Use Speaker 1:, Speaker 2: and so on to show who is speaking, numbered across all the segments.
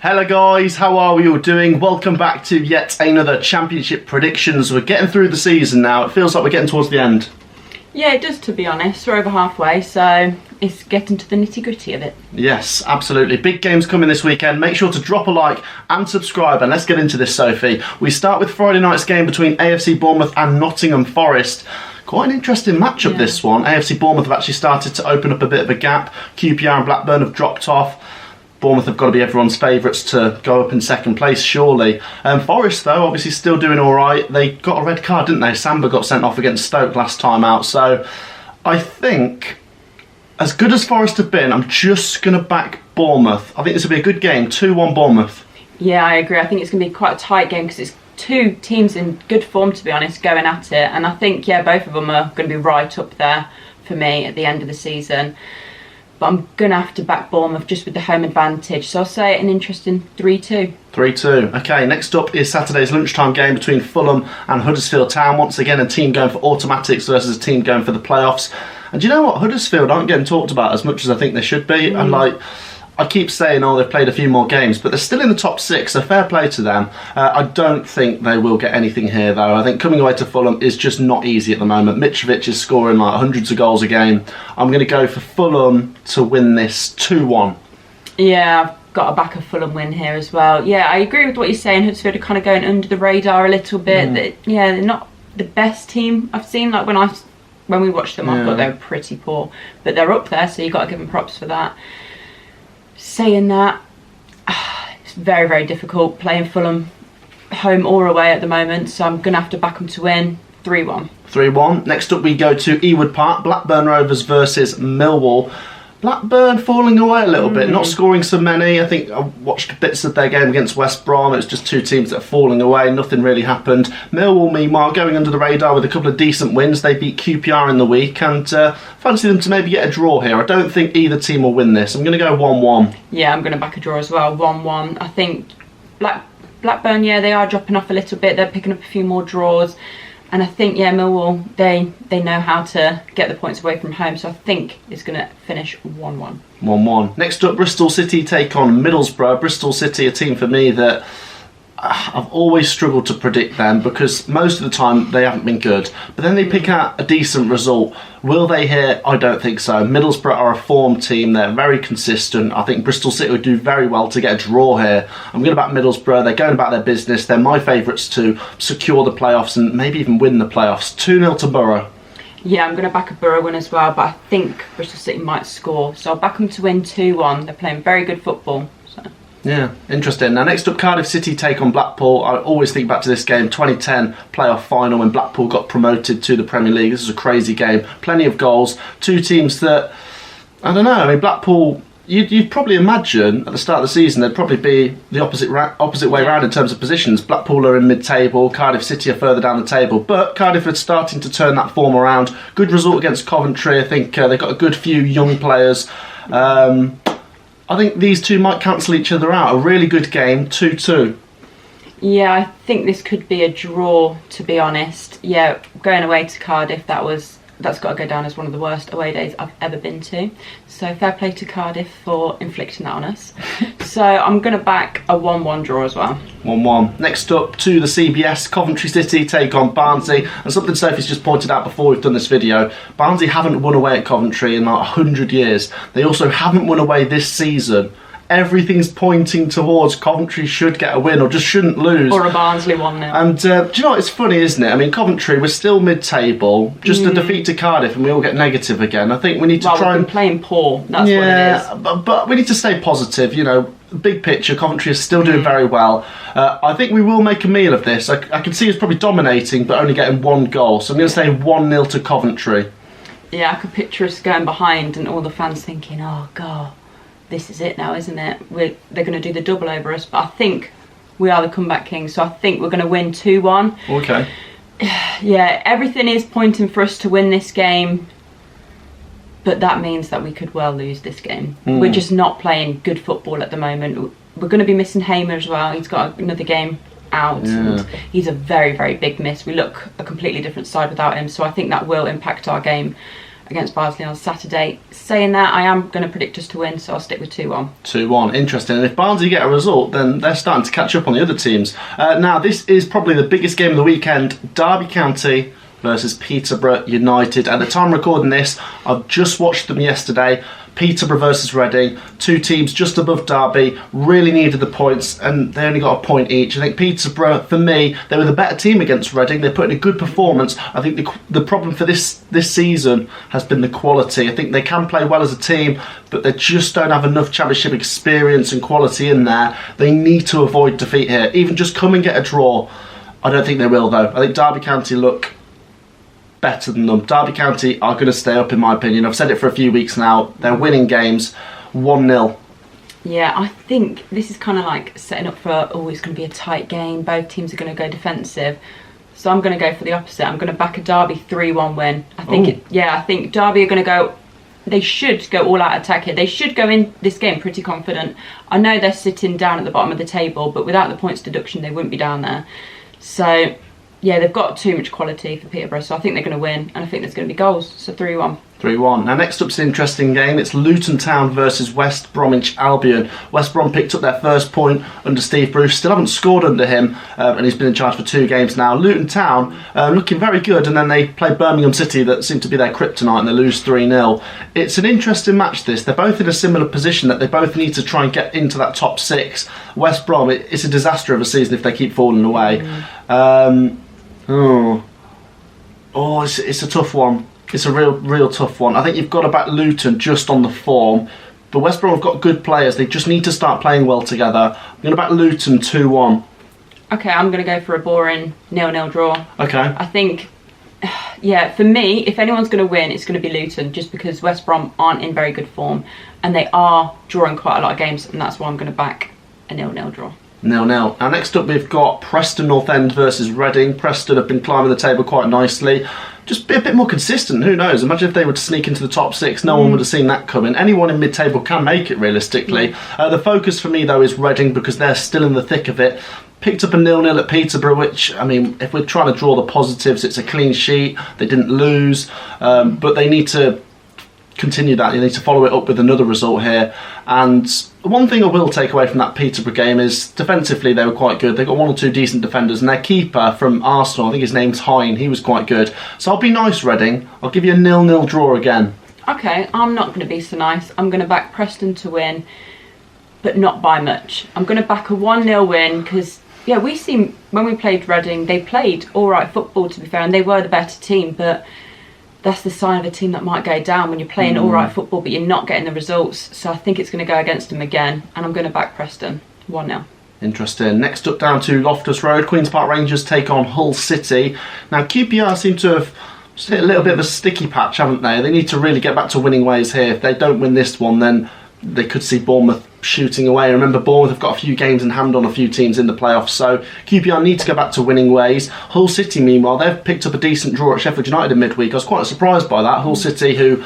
Speaker 1: Hello guys, how are we all doing? Welcome back to yet another championship predictions. We're getting through the season now. It feels like we're getting towards the end.
Speaker 2: Yeah, it does, to be honest. We're over halfway, so it's getting to the nitty-gritty of it.
Speaker 1: Yes, absolutely. Big games coming this weekend. Make sure to drop a like and subscribe, and let's get into this, Sophie. We start with Friday night's game between AFC Bournemouth and Nottingham Forest. Quite an interesting matchup, this one. AFC Bournemouth have actually started to open up a bit of a gap. QPR and Blackburn have dropped off. Bournemouth have got to be everyone's favourites to go up in second place, surely. Forest, though, obviously still doing all right. They got a red card, didn't they? Samba got sent off against Stoke last time out. So I think, as good as Forest have been, I'm just going to back Bournemouth. I think this will be a good game. 2-1 Bournemouth.
Speaker 2: Yeah, I agree. I think it's going to be quite a tight game because it's two teams in good form, to be honest, going at it. And I think, both of them are going to be right up there for me at the end of the season. But I'm going to have to back Bournemouth just with the home advantage. So I'll say an interesting 3-2. 3-2.
Speaker 1: Okay, next up is Saturday's lunchtime game between Fulham and Huddersfield Town. Once again, a team going for automatics versus a team going for the playoffs. And do you know what? Huddersfield aren't getting talked about as much as I think they should be. And I keep saying, they've played a few more games, but they're still in the top six, so fair play to them. I don't think they will get anything here, though. I think coming away to Fulham is just not easy at the moment. Mitrovic is scoring hundreds of goals a game. I'm going to go for Fulham to win this 2-1.
Speaker 2: Yeah, I've got a back a Fulham win here as well. Yeah, I agree with what you're saying. Huddersfield are kind of going under the radar a little bit. They're not the best team I've seen. Like when we watched them, I thought they were pretty poor. But they're up there, so you've got to give them props for that. Saying that, it's very, very difficult playing Fulham home or away at the moment, so I'm going to have to back them to win 3-1.
Speaker 1: 3-1. Next up we go to Ewood Park, Blackburn Rovers versus Millwall. Blackburn falling away a little bit, not scoring so many. I think I watched bits of their game against West Brom. It was just two teams that are falling away. Nothing really happened. Millwall, meanwhile, going under the radar with a couple of decent wins. They beat QPR in the week and fancy them to maybe get a draw here. I don't think either team will win this. I'm going to go 1-1.
Speaker 2: Yeah, I'm going to back a draw as well, 1-1. I think Blackburn, they are dropping off a little bit. They're picking up a few more draws. And I think, Millwall, they know how to get the points away from home. So I think it's going to finish 1-1.
Speaker 1: 1-1. Next up, Bristol City take on Middlesbrough. Bristol City, a team for me that I've always struggled to predict them because most of the time they haven't been good. But then they pick out a decent result. Will they here? I don't think so. Middlesbrough are a form team. They're very consistent. I think Bristol City would do very well to get a draw here. I'm going to back Middlesbrough. They're going about their business. They're my favourites to secure the playoffs and maybe even win the playoffs. 2-0 to Borough.
Speaker 2: Yeah, I'm going to back a Borough win as well, but I think Bristol City might score. So I'll back them to win 2-1. They're playing very good football.
Speaker 1: Yeah, interesting. Now, next up, Cardiff City take on Blackpool. I always think back to this game, 2010 playoff final when Blackpool got promoted to the Premier League. This is a crazy game. Plenty of goals. Two teams that, I don't know, Blackpool, you'd probably imagine at the start of the season they'd probably be the opposite way around in terms of positions. Blackpool are in mid-table, Cardiff City are further down the table. But Cardiff are starting to turn that form around. Good result against Coventry. I think they've got a good few young players. I think these two might cancel each other out. A really good game, 2-2.
Speaker 2: Yeah, I think this could be a draw, to be honest. Yeah, going away to Cardiff, that's got to go down as one of the worst away days I've ever been to. So fair play to Cardiff for inflicting that on us. So I'm going to back a 1-1 draw as well. 1-1.
Speaker 1: Next up to the CBS, Coventry City take on Barnsley. And something Sophie's just pointed out before we've done this video, Barnsley haven't won away at Coventry in 100 years. They also haven't won away this season. Everything's pointing towards Coventry should get a win or just shouldn't lose.
Speaker 2: Or a Barnsley 1-0.
Speaker 1: And do you know what? It's funny, isn't it? Coventry, we're still mid-table. Just a defeat to Cardiff and we all get negative again. I think we need to try and...
Speaker 2: we've been playing poor. That's what it is.
Speaker 1: But we need to stay positive, Big picture, Coventry is still doing very well. I think we will make a meal of this. I can see us probably dominating but only getting one goal. So I'm going to say 1-0 to Coventry.
Speaker 2: Yeah, I could picture us going behind and all the fans thinking, oh, God, this is it now, isn't it? They're going to do the double over us. But I think we are the comeback kings, so I think we're going to win 2-1.
Speaker 1: Okay.
Speaker 2: Yeah, everything is pointing for us to win this game, but that means that we could well lose this game. We're just not playing good football at the moment. We're going to be missing Hamer as well. He's got another game out. And he's a very, very big miss. We look a completely different side without him, so I think that will impact our game against Barnsley on Saturday. Saying that, I am going to predict us to win, so I'll stick with 2-1.
Speaker 1: 2-1, interesting. And if Barnsley get a result, then they're starting to catch up on the other teams. Now, this is probably the biggest game of the weekend. Derby County versus Peterborough United. At the time of recording this, I've just watched them yesterday. Peterborough versus Reading, two teams just above Derby, really needed the points, and they only got a point each. I think Peterborough, for me, they were the better team against Reading. They put in a good performance. I think the problem for this season has been the quality. I think they can play well as a team, but they just don't have enough championship experience and quality in there. They need to avoid defeat here. Even just come and get a draw. I don't think they will, though. I think Derby County look better than them. Derby County are going to stay up, in my opinion. I've said it for a few weeks now. They're winning games 1-0.
Speaker 2: Yeah, I think this is kind of like setting up for, it's going to be a tight game. Both teams are going to go defensive. So I'm going to go for the opposite. I'm going to back a Derby 3-1 win. I think Derby are going to go. They should go all out attack here. They should go in this game pretty confident. I know they're sitting down at the bottom of the table, but without the points deduction, they wouldn't be down there. So yeah, they've got too much quality for Peterborough, so I think they're going to win, and I think there's going to be goals, so 3-1.
Speaker 1: 3-1. Now next up's an interesting game. It's Luton Town versus West Bromwich Albion. West Brom picked up their first point under Steve Bruce. Still haven't scored under him, and he's been in charge for 2 games now. Luton Town looking very good, and then they play Birmingham City, that seemed to be their kryptonite, and they lose 3-0. It's an interesting match, this. They're both in a similar position that they both need to try and get into that top 6. West Brom, it's a disaster of a season if they keep falling away. It's a tough one. It's a real tough one. I think you've got to back Luton just on the form. But West Brom have got good players. They just need to start playing well together. I'm going to back Luton 2-1.
Speaker 2: Okay, I'm going to go for a boring 0-0 draw.
Speaker 1: Okay.
Speaker 2: I think, for me, if anyone's going to win, it's going to be Luton, just because West Brom aren't in very good form. And they are drawing quite a lot of games, and that's why I'm going to back a 0-0 draw.
Speaker 1: 0-0. Now next up we've got Preston North End versus Reading. Preston have been climbing the table quite nicely. Just be a bit more consistent, who knows? Imagine if they were to sneak into the top 6, no one would have seen that coming. Anyone in mid-table can make it, realistically. The focus for me, though, is Reading, because they're still in the thick of it. Picked up a 0-0 at Peterborough, which, I mean, if we're trying to draw the positives, it's a clean sheet. They didn't lose, but they need to continue that. You need to follow it up with another result here. And one thing I will take away from that Peterborough game is defensively they were quite good. They got 1 or 2 decent defenders, and their keeper from Arsenal, I think his name's Hine, he was quite good. So I'll be nice, Reading. I'll give you a 0-0 draw again.
Speaker 2: Okay, I'm not going to be so nice. I'm going to back Preston to win, but not by much. I'm going to back a 1-0 win, because we see when we played Reading, they played alright football, to be fair, and they were the better team, but that's the sign of a team that might go down, when you're playing all right football but you're not getting the results. So I think it's going to go against them again, and I'm going to back Preston 1-0.
Speaker 1: Interesting. Next up, down to Loftus Road, Queen's Park Rangers take on Hull City. Now QPR seem to have just hit a little bit of a sticky patch, haven't they? They need to really get back to winning ways here. If they don't win this one, then they could see Bournemouth shooting away. Remember, Bournemouth have got a few games in hand on a few teams in the playoffs, so QPR need to go back to winning ways. Hull City, meanwhile, they've picked up a decent draw at Sheffield United in midweek. I was quite surprised by that. Hull City, who,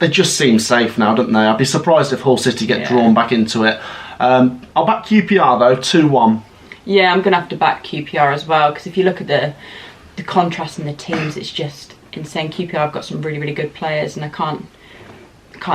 Speaker 1: they just seem safe now, don't they? I'd be surprised if Hull City get drawn back into it. I'll back QPR though, 2-1. Yeah,
Speaker 2: I'm going to have to back QPR as well, because if you look at the contrast in the teams, it's just insane. QPR have got some really, really good players, and I can't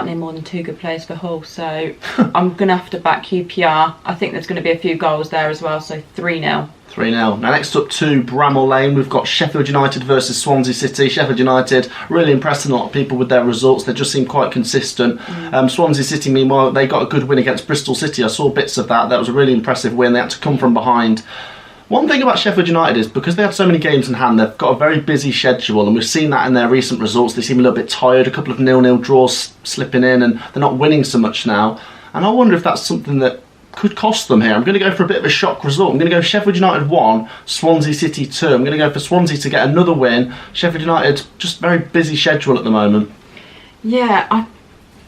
Speaker 2: name more than 2 good players for Hull, so I'm going to have to back QPR. I think there's going to be a few goals there as well, so 3-0.
Speaker 1: 3-0. Now next up to Bramall Lane, we've got Sheffield United versus Swansea City. Sheffield United really impressing a lot of people with their results. They just seem quite consistent. Swansea City, meanwhile, they got a good win against Bristol City. I saw bits of that. That was a really impressive win. They had to come from behind. One thing about Sheffield United is, because they have so many games in hand, they've got a very busy schedule, and we've seen that in their recent results. They seem a little bit tired, a couple of 0-0 draws slipping in, and they're not winning so much now. And I wonder if that's something that could cost them here. I'm going to go for a bit of a shock result. I'm going to go Sheffield United 1, Swansea City 2. I'm going to go for Swansea to get another win. Sheffield United, just very busy schedule at the moment.
Speaker 2: Yeah,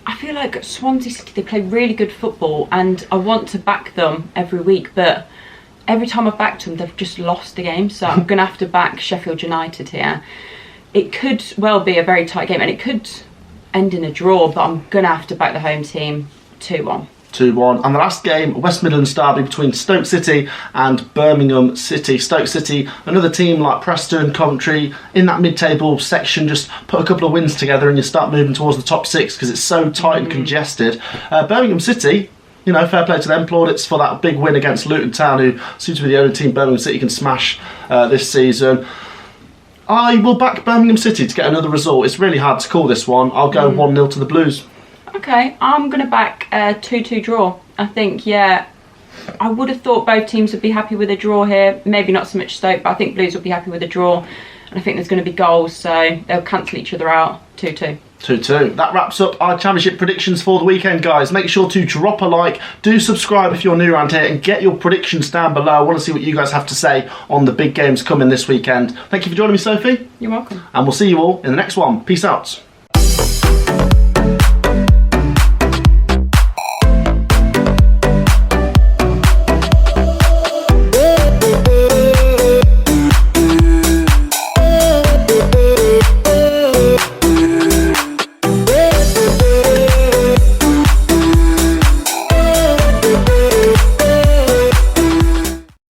Speaker 2: I feel like Swansea City, they play really good football, and I want to back them every week, but every time I've backed them, they've just lost the game. So I'm going to have to back Sheffield United here. It could well be a very tight game, and it could end in a draw, but I'm going to have to back the home team 2-1.
Speaker 1: 2-1. And the last game, West Midlands derby between Stoke City and Birmingham City. Stoke City, another team like Preston, Coventry, in that mid-table section, just put a couple of wins together and you start moving towards the top 6 because it's so tight and congested. Birmingham City, you know, fair play to them, plaudits for that big win against Luton Town, who seems to be the only team Birmingham City can smash this season. I will back Birmingham City to get another result. It's really hard to call this one. I'll go 1-0 to the Blues.
Speaker 2: Okay, I'm going to back a 2-2 draw. I think, yeah, I would have thought both teams would be happy with a draw here. Maybe not so much Stoke, but I think Blues would be happy with a draw. And I think there's going to be goals, so they'll cancel each other out. 2-2.
Speaker 1: 2-2. That wraps up our championship predictions for the weekend, guys. Make sure to drop a like, do subscribe if you're new around here, and get your predictions down below. I want to see what you guys have to say on the big games coming this weekend. Thank you for joining me, Sophie.
Speaker 2: You're welcome.
Speaker 1: And we'll see you all in the next one. Peace out.